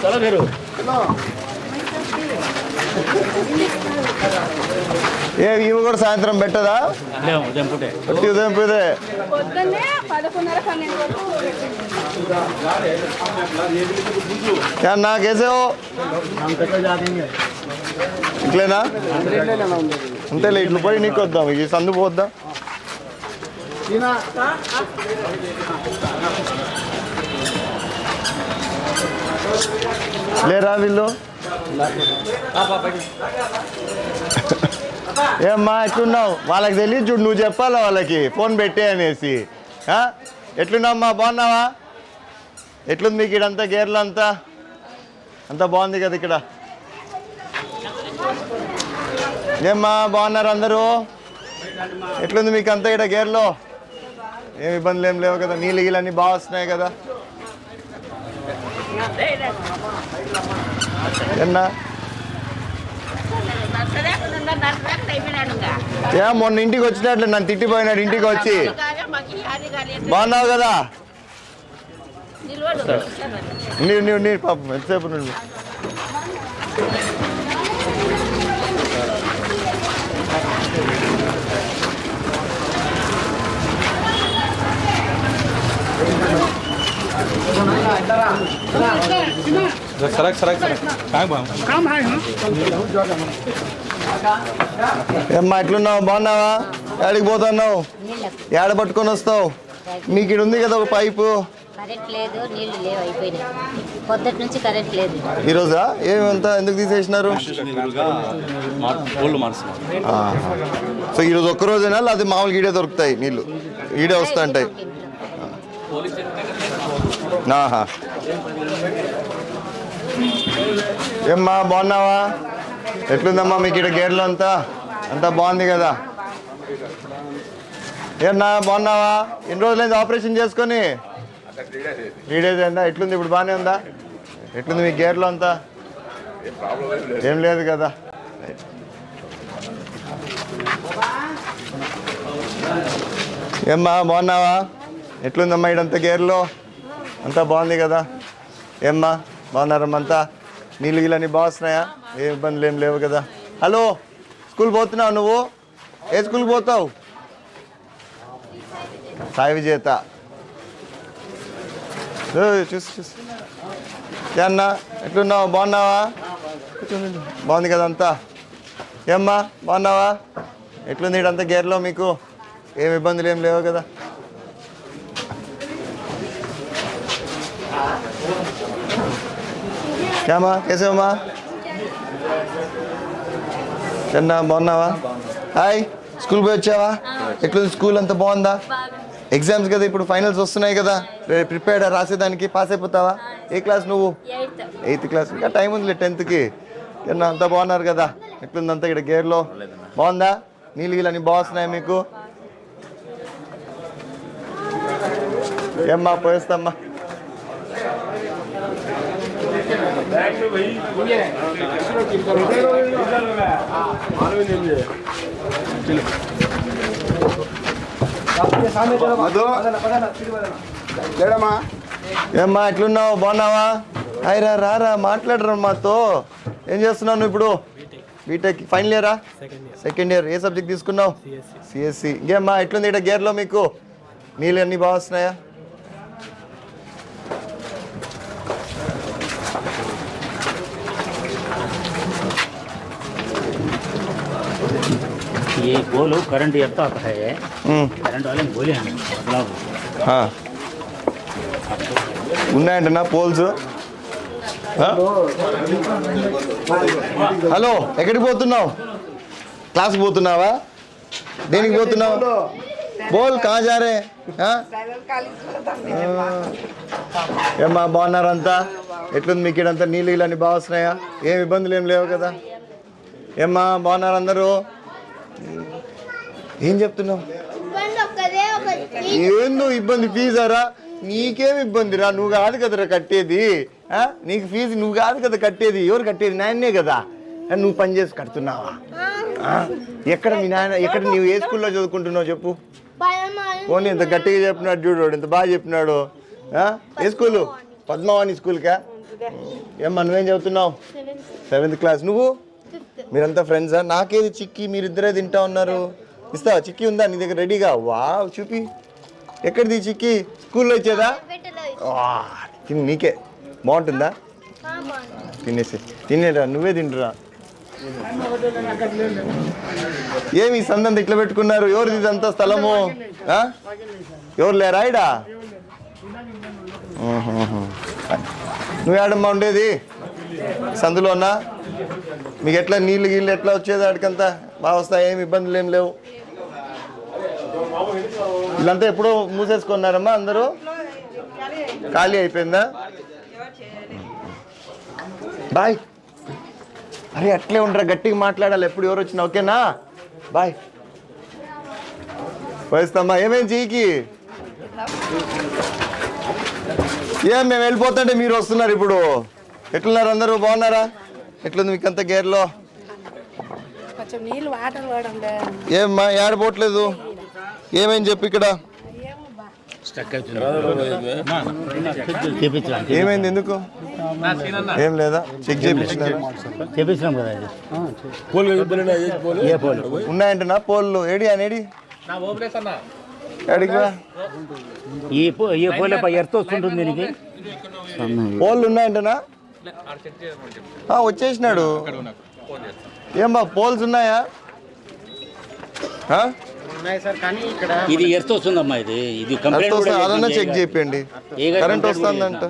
चलो फिर ఏ ఇవి కూడా సాయంత్రం పెట్టదా? उदయం पूटे ఉదయం పూటే నా కేసే ఇట్లేనా అంతేలే ఇట్లు పోయి నీకు వద్దాం ఈ సందు పోద్దాం లేరా వీళ్ళు ఏమ్మా ఎట్లున్నావు? వాళ్ళకి తెలియదు చూడు, నువ్వు చెప్పాలా వాళ్ళకి ఫోన్ పెట్టే అనేసి. ఎట్లున్నామ్మా, బాగున్నావా? ఎట్లుంది మీకు ఇడంతా గేర్లు అంతా బాగుంది కదా ఇక్కడ? ఏమ్మా బాగున్నారు అందరూ? ఎట్లుంది మీకు అంతా ఇక్కడ గేర్లో? ఏమి ఇబ్బందులు ఏం లేవు కదా? నీళ్ళు గీళ్ళు అన్నీ బాగా వస్తున్నాయి కదా? ఎన్నా మొన్న ఇంటికి వచ్చినట్లే నన్ను తిట్టిపోయినాడు ఇంటికి వచ్చి. బాగున్నావు కదా? నీరు పాపం ఎంతసేపు నుండి ఏమ్మా ఎట్లున్నావు? బాగున్నావా? ఏడికి పోతున్నావు? ఏడ పట్టుకొని వస్తావు? మీకు ఇక్కడ ఉంది కదా ఒక పైపు. ఈరోజా ఏమంతా ఎందుకు తీసేసినారు? సో ఈరోజు ఒక్కరోజేనా అది మామూలుగా ఈడే దొరుకుతాయి నీళ్ళు? ఈడే వస్తా ఉంటాయి. ఏమ్మా బాగున్నావా? ఎట్లుందమ్మా మీకు ఇక్కడ గేర్లో అంతా బాగుంది కదా? ఏమన్నా బాగున్నావా? ఎన్ని రోజులైంది ఆపరేషన్ చేసుకొని? 3 days అయిందా? ఎట్లుంది ఇప్పుడు? బాగానే ఉందా? ఎట్లుంది మీ గేర్లో అంతా? ఏం లేదు కదా? ఏమ్మా బాగున్నావా? ఎట్లుందమ్మా ఇడంతా గేర్లో? అంతా బాగుంది కదా? ఏమ్మా బాగున్నారమ్మా అంతా? నీళ్ళు గిళ్ళని బాగా వస్తున్నాయా? ఏ ఇబ్బందులు ఏం లేవు కదా? హలో, స్కూల్ పోతున్నావు నువ్వు? ఏ స్కూల్కి పోతావు? సాయి విజేత. చూసి అన్నా ఎట్లున్నావు? బాగున్నావా? బాగుంది కదా అంతా? ఏమ్మా బాగున్నావా? ఎట్లుంది ఇడంతా గేర్లో మీకు? ఏం ఇబ్బందులు ఏం లేవు కదా? క్యామా కేసేవమ్మా? చెన్నా బాగున్నావా? హాయ్, స్కూల్ పోయి వచ్చావా? ఎట్లుంది స్కూల్? అంతా బాగుందా? ఎగ్జామ్స్ కదా ఇప్పుడు, ఫైనల్స్ వస్తున్నాయి కదా? ప్రిపేర్డా రాసేదానికి? పాస్ అయిపోతావా? ఏ క్లాస్ నువ్వు? 8th class. ఇంకా టైం ఉందిలే 10th చెన్నా అంతా బాగున్నారు కదా? ఎట్లుంది అంతా ఇక్కడ గేర్లో? బాగుందా? నీళ్ళు గీళ్ళు అన్నీ బాగా వస్తున్నాయి మీకు? ఏమ్మా పోయేస్తామ్మా. ఏమ్మా ఎట్లున్నావు? బాగున్నావా? హాయ్ రారా మాట్లాడరా మాతో. ఏం చేస్తున్నావు నువ్వు ఇప్పుడు? బీటెక్ ఫైనల్ ఇయరా? Second year. ఏ సబ్జెక్ట్ తీసుకున్నావు? సిఎస్సి. ఇంకేమ్మా ఎట్లుంది ఇక్కడ గేర్లో మీకు? నీళ్ళు అన్నీ బాగా వస్తున్నాయా? ये गोलू करंट इयरता आता है, करंट वाले गोली हैं मतलब ఉన్నాయంటనా పోల్స్? హలో, ఎక్కడికి పోతున్నావు? క్లాస్కి పోతున్నావా? దేనికి పోతున్నావు? బోల్ కా జా రే? ఏమ్మా బాగున్నారంతా? ఎట్లుంది మీకు ఇడంతా? నీళ్ళు ఇళ్ళని బాగా వస్తున్నాయా? ఏం ఇబ్బందులు ఏం లేవు కదా? ఏమ్మా బాగున్నారు అందరూ? ఏం చెప్తున్నావు? ఏందో ఇబ్బంది? ఫీజారా? నీకేం ఇబ్బందిరా? నువ్వు కాదు కదరా కట్టేది. నీకు ఫీజు నువ్వు కాదు కదా కట్టేది. ఎవరు కట్టేది? నాయనే కదా. నువ్వు పని చేసి కడుతున్నావా? ఎక్కడ మీ నాయన? ఎక్కడ నువ్వు ఏ స్కూల్లో చదువుకుంటున్నావు చెప్పు? పోనీ ఇంత గట్టిగా చెప్పినాడు చూడు, ఇంత బాగా చెప్పినాడు. ఏ స్కూలు? పద్మవాణి స్కూల్కా? ఏమ్మా నువ్వేం చదువుతున్నావు? 7th class. నువ్వు? మీరంతా ఫ్రెండ్సా? నాకేది చిక్కి మీరిద్దరే తింటా ఉన్నారు. ఇస్తావా? చిక్కి ఉందా నీ దగ్గర రెడీగా? వావ్ చూపి. ఎక్కడిది చిక్కి? స్కూల్లో ఇచ్చేదా? తిని నీకే బాగుంటుందా? తినేసి తినేరా, నువ్వే తింటురా. ఏమి సందంతా ఇట్లా పెట్టుకున్నారు? ఎవరిది ఇదంతా స్థలము? ఎవరు లేరా ఇడా? నువ్వు ఏడమ్మా ఉండేది? సందులోనా? మీకు ఎట్లా నీళ్ళు గీళ్ళు ఎట్లా వచ్చేది? ఆడికంతా బాగా వస్తాయి, ఏమి ఇబ్బందులు ఏం లేవు. వీళ్ళంతా ఎప్పుడో మూసేసుకున్నారమ్మా అందరూ? ఖాళీ అయిపోయిందా? బాయ్. అరే అట్లే ఉండరా, గట్టిగా మాట్లాడాలి ఎప్పుడు ఎవరు వచ్చినా. ఓకేనా? బాయ్. పోయిస్తామ్మా. ఏమేం చెయ్యికి? ఏం మేము వెళ్ళిపోతుంటే మీరు వస్తున్నారు ఇప్పుడు. ఎట్లున్నారు అందరూ? బాగున్నారా? ఎట్లుంది మీకు అంత గేర్లో? ఏమ్మా ఏడపోవట్లేదు? ఏమేం చెప్పు ఇక్కడ. ఏమైంది? ఎందుకు? ఏం లేదా? చెక్ చేయించినారు ఉన్నాయంటనా పోల్లు? ఏడి అనేడి పోల్లు ఉన్నాయంటనా? వచ్చేసినాడు. ఏమ్మా పోల్స్ ఉన్నాయా? ఇది ఎర్త్ వస్తుందమ్మా. ఇది అదన్నా చెక్ చేయండి. కరెంట్ వస్తుందంట.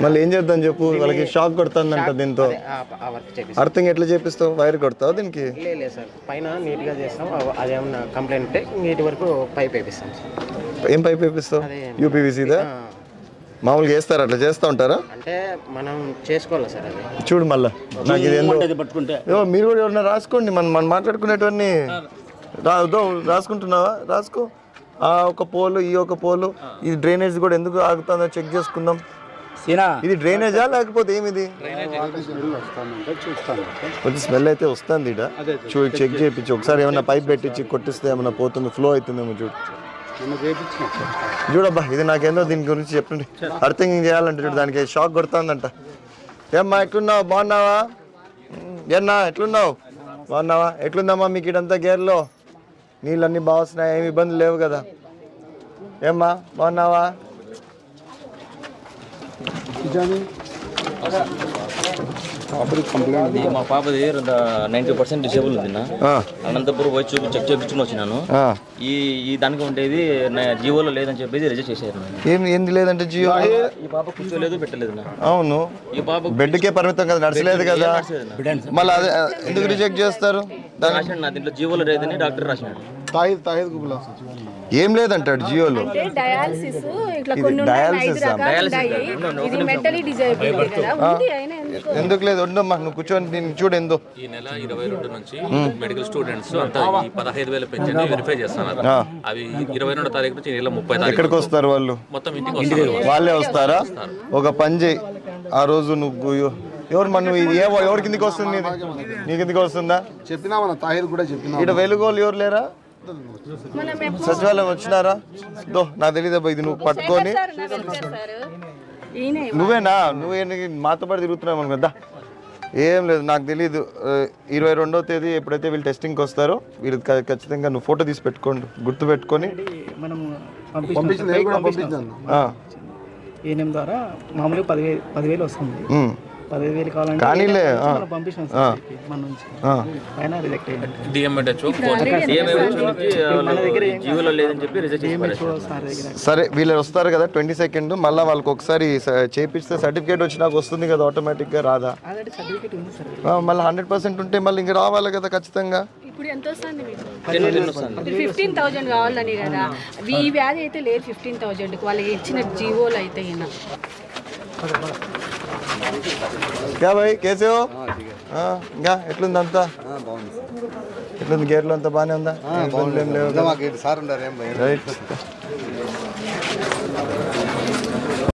మళ్ళీ ఏం చేద్దాం చెప్పు? వాళ్ళకి షాక్ కొడుతుందంట దీంతో. అర్థం ఎట్లా చేపిస్తావు? వైర్ కొడతావు దీనికి? పైన నీట్ గా చేస్తాం. అదేమన్నా కంప్లైంట్ నీటి వరకు పైప్ వేపిస్తాం. ఏం పైప్ వేపిస్తావు? యూపీవీసీదా? మామూలుగా వేస్తారు, అట్లా చేస్తూ ఉంటారా? అంటే మనం చేసుకోవాలి సార్. అది చూడు మళ్ళీ నాకు ఇది మీరు కూడా ఎవరన్నా రాసుకోండి. మనం మాట్లాడుకునేటవన్నీ రాసుకుంటున్నావా? రాసుకో. ఒక పోలు, ఈ ఒక పోలు. ఇది డ్రైనేజ్ కూడా ఎందుకు ఆగుతుందో చెక్ చేసుకుందాం. ఇది డ్రైనేజా లేకపోతే ఏమిది? కొంచెం స్మెల్ అయితే వస్తుంది ఇడ. చూడు చెక్ చేయించి ఒకసారి ఏమన్నా పైప్ పెట్టించి కొట్టిస్తే ఏమన్నా పోతుంది, ఫ్లో అవుతుందేమో చూడు. చూడబ్బా ఇది నాకేందో దీని గురించి చెప్పండి. అర్థం చేయాలంటే చూడు, దానికి షాక్ కొడుతుందంట. ఏమ్మా ఎట్లున్నావు? బాగున్నావా? ఏన్నా ఎట్లున్నావు? బాగున్నావా? ఎట్లుందమ్మా మీకు ఇడంతా గేర్లో? నీళ్ళన్నీ బాగా వస్తున్నాయి, ఏమి ఇబ్బందులు లేవు కదా? ఏమ్మా బాగున్నావా? మా పాపది 90% డిసేబుల్ ఉంది. అనంతపురం పోయి చెక్ చేయించుకుని వచ్చినాను. ఈ దానికి ఉండేది జియోలో లేదని చెప్పేసి రిజెక్ట్ చేశారు. ఏంది లేదంటే జియో? ఈ పాప కూర్చోలేదు, పెట్టలేదు. అవును, ఈ పాప బెడ్కే పరిమితం కదా, నడచలేదు కదా. మళ్ళీ అదే ఎందుకు రిజెక్ట్ చేస్తారు? రాశాడు నా దీంట్లో జియోలో లేదని డాక్టర్ రాసినాడు. ఏం లేదంటాడు జియోలో. ఎందుకు లేదు? ఉండమ్మా నువ్వు కూర్చొని చూడు. ఎందు ఈ నెల 22 నుంచి మెడికల్ స్టూడెంట్స్ అంతా 15,000 పెన్షన్ వెరిఫై చేస్తున్నారు. అవి 22వ తారీఖు నుంచి నెల 30 తారీఖు. ఎక్కడికి వస్తారు వాళ్ళు? మొత్తం ఇంటికి వాళ్ళే వస్తారా? ఒక పని చేయి, ఆ రోజు నువ్వు ఎవరు మన ఎవరి కిందికి వస్తుంది? నీ కిందికి వస్తుందా? చెప్పినా మన తాహిర్ కూడా చెప్పినా. ఇక్కడ వెలుగోలు ఎవరు లేరా? సచివాలయం వచ్చినారా? నాకు తెలియదు. ఇది నువ్వు పట్టుకొని నువ్వేనా? నువ్వే మాతో పాటు తిరుగుతున్నావు అనుకో. కదా ఏం లేదు, నాకు తెలీదు. 22వ తేదీ ఎప్పుడైతే వీళ్ళు టెస్టింగ్కి వస్తారో వీళ్ళు ఖచ్చితంగా నువ్వు ఫోటో తీసి పెట్టుకోండి, గుర్తు పెట్టుకొని. ఏఎన్ఎం ద్వారా మామూలుగా 10,000 వస్తుంది. 10,000 కావాలంటే కానీలే సరే. వీళ్ళు వస్తారు కదా 22nd, మళ్ళీ వాళ్ళకి ఒకసారి చేపిస్తే సర్టిఫికేట్ వచ్చి నాకు వస్తుంది కదా ఆటోమేటిక్గా. రాదా? మళ్ళీ 100% ఉంటే మళ్ళీ ఇంక రావాలి కదా ఖచ్చితంగా. ఇప్పుడు ఎంత వస్తుంది? 15,000 కావాలని కదా. ఈ వ్యాధి అయితే లేదు 15,000 వాళ్ళకి ఇచ్చిన జీవోలు అయితే. क्या भाई कैसे हो? ఇంకా ఎట్లుంది అంతా? ఎట్లుంది గేట్లో అంతా బాగానే ఉందా? రైట్.